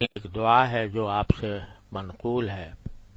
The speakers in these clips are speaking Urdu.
ایک دعا ہے جو آپ سے منقول ہے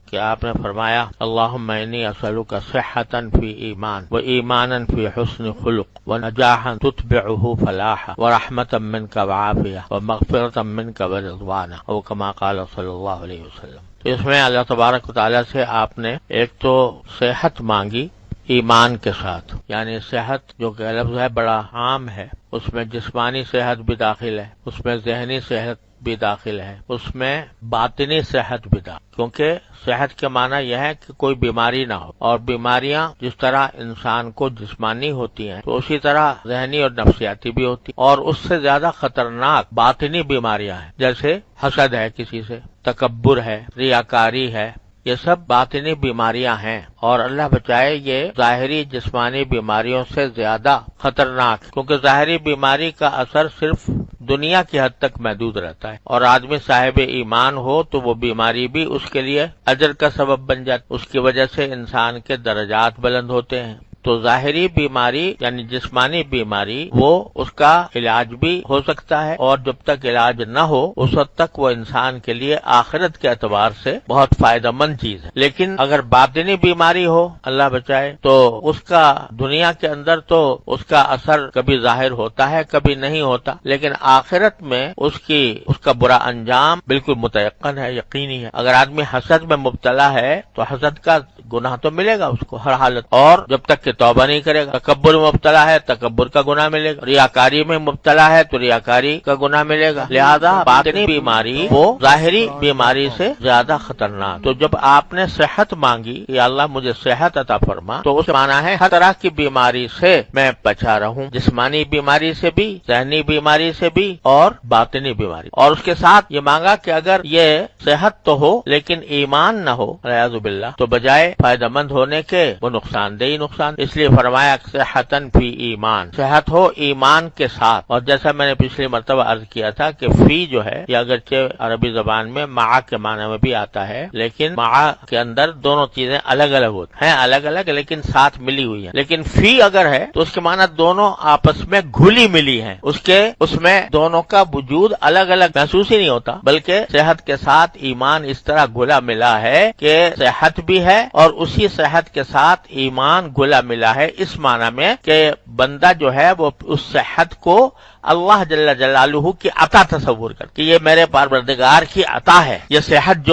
کہ آپ نے فرمایا اللہم انی اسألک صحۃ فی ایمان و ایمانا فی حسن خلق و نجاحا تتبعہ فلاحا و رحمتا منک وعافیہ و مغفرتا منک ورضوانا او کما قال صلی اللہ علیہ وسلم۔ تو اس میں اللہ تبارک و تعالیٰ سے آپ نے ایک تو صحت مانگی ایمان کے ساتھ، یعنی صحت جو کہ لفظ ہے بڑا عام ہے، اس میں جسمانی صحت بھی داخل ہے، اس میں ذہنی صحت بھی داخل ہے، اس میں باطنی صحت بھی داخل، کیونکہ صحت کے معنی یہ ہے کہ کوئی بیماری نہ ہو، اور بیماریاں جس طرح انسان کو جسمانی ہوتی ہیں تو اسی طرح ذہنی اور نفسیاتی بھی ہوتی ہیں، اور اس سے زیادہ خطرناک باطنی بیماریاں ہیں، جیسے حسد ہے کسی سے، تکبر ہے، ریاکاری ہے، یہ سب باطنی بیماریاں ہیں، اور اللہ بچائے یہ ظاہری جسمانی بیماریوں سے زیادہ خطرناک، کیونکہ ظاہری بیماری کا اثر صرف دنیا کی حد تک محدود رہتا ہے، اور آدمی صاحب ایمان ہو تو وہ بیماری بھی اس کے لیے اجر کا سبب بن جاتی، اس کی وجہ سے انسان کے درجات بلند ہوتے ہیں۔ تو ظاہری بیماری یعنی جسمانی بیماری وہ اس کا علاج بھی ہو سکتا ہے، اور جب تک علاج نہ ہو اس وقت تک وہ انسان کے لیے آخرت کے اعتبار سے بہت فائدہ مند چیز ہے۔ لیکن اگر باطنی بیماری ہو اللہ بچائے تو اس کا دنیا کے اندر تو اس کا اثر کبھی ظاہر ہوتا ہے کبھی نہیں ہوتا، لیکن آخرت میں اس کا برا انجام بالکل متیقن ہے، یقینی ہے۔ اگر آدمی حسد میں مبتلا ہے تو حسد کا گناہ تو ملے گا اس کو ہر حالت، اور جب تک کہ توبہ نہیں کرے گا۔ تکبر میں مبتلا ہے تکبر کا گناہ ملے گا، ریاکاری میں مبتلا ہے تو ریاکاری کا گناہ ملے گا۔ لہذا باطنی بیماری وہ ظاہری بیماری سے زیادہ خطرناک۔ تو جب آپ نے صحت مانگی یا اللہ مجھے صحت عطا فرما، تو اس معنی ہے ہر طرح کی بیماری سے میں بچا رہوں، جسمانی بیماری سے بھی، ذہنی بیماری سے بھی، اور باطنی بیماری۔ اور اس کے ساتھ یہ مانگا کہ اگر یہ صحت تو ہو لیکن ایمان نہ ہو والعیاذ باللہ، تو بجائے فائدہ مند ہونے کے وہ نقصان دہ نقصان، اس لیے فرمایا صحتن فی ایمان، صحت ہو ایمان کے ساتھ۔ اور جیسا میں نے پچھلی مرتبہ عرض کیا تھا کہ فی جو ہے یہ اگرچہ عربی زبان میں مع کے معنی میں بھی آتا ہے، لیکن مع کے اندر دونوں چیزیں الگ الگ ہوتی ہیں، الگ الگ لیکن ساتھ ملی ہوئی ہیں۔ لیکن فی اگر ہے تو اس کے معنی دونوں آپس میں گھلی ملی ہیں، اس میں دونوں کا وجود الگ الگ محسوس ہی نہیں ہوتا، بلکہ صحت کے ساتھ ایمان اس طرح گھلا ملا ہے کہ صحت بھی ہے اور اسی صحت کے ساتھ ایمان گھلا ملا ہے، اس معنی میں کہ بندہ جو ہے وہ اس صحت کو اللہ جل جلالہ کی عطا تصور کر کہ یہ میرے پروردگار کی عطا ہے، یہ صحت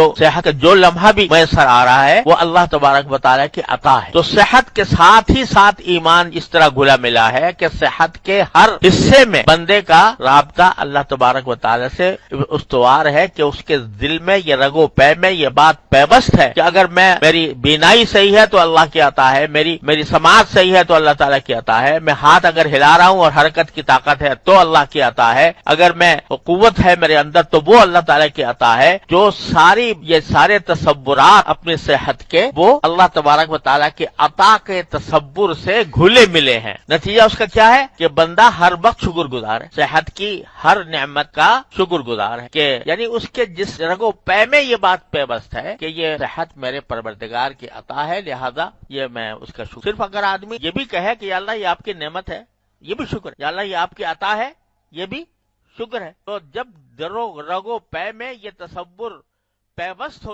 جو لمحہ بھی میسر آ رہا ہے وہ اللہ تبارک و تعالیٰ کی عطا ہے۔ تو صحت کے ساتھ ہی ساتھ ایمان اس طرح گھلا ملا ہے کہ صحت کے ہر حصے میں بندے کا رابطہ اللہ تبارک و تعالیٰ سے استوار ہے، کہ اس کے دل میں یہ رگ و پے میں یہ بات پیوست ہے کہ اگر میری بینائی صحیح ہے تو اللہ کی عطا ہے، میری سماعت صحیح ہے تو اللہ تعالیٰ کی عطا ہے، میں ہاتھ اگر ہلا رہا ہوں اور حرکت کی طاقت ہے تو اللہ کی عطا ہے، اگر میں قوت ہے میرے اندر تو وہ اللہ تعالیٰ کی عطا ہے۔ جو یہ سارے تصورات اپنی صحت کے وہ اللہ تبارک و تعالیٰ کی عطا کے تصور سے گھلے ملے ہیں۔ نتیجہ اس کا کیا ہے کہ بندہ ہر وقت شکر گزار ہے، صحت کی ہر نعمت کا شکر گزار ہے، کہ یعنی اس کے جس رگو پے میں یہ بات پیوست ہے کہ یہ صحت میرے پروردگار کی عطا ہے، لہذا یہ میں اس کا شکر۔ صرف اگر آدمی یہ بھی کہے کہ یا اللہ یہ آپ کی نعمت ہے، یہ بھی شکر ہے، یا اللہ یہ آپ کی عطا ہے، یہ بھی شکر ہے۔ تو جب رگو پے میں یہ تصور پیوست ہو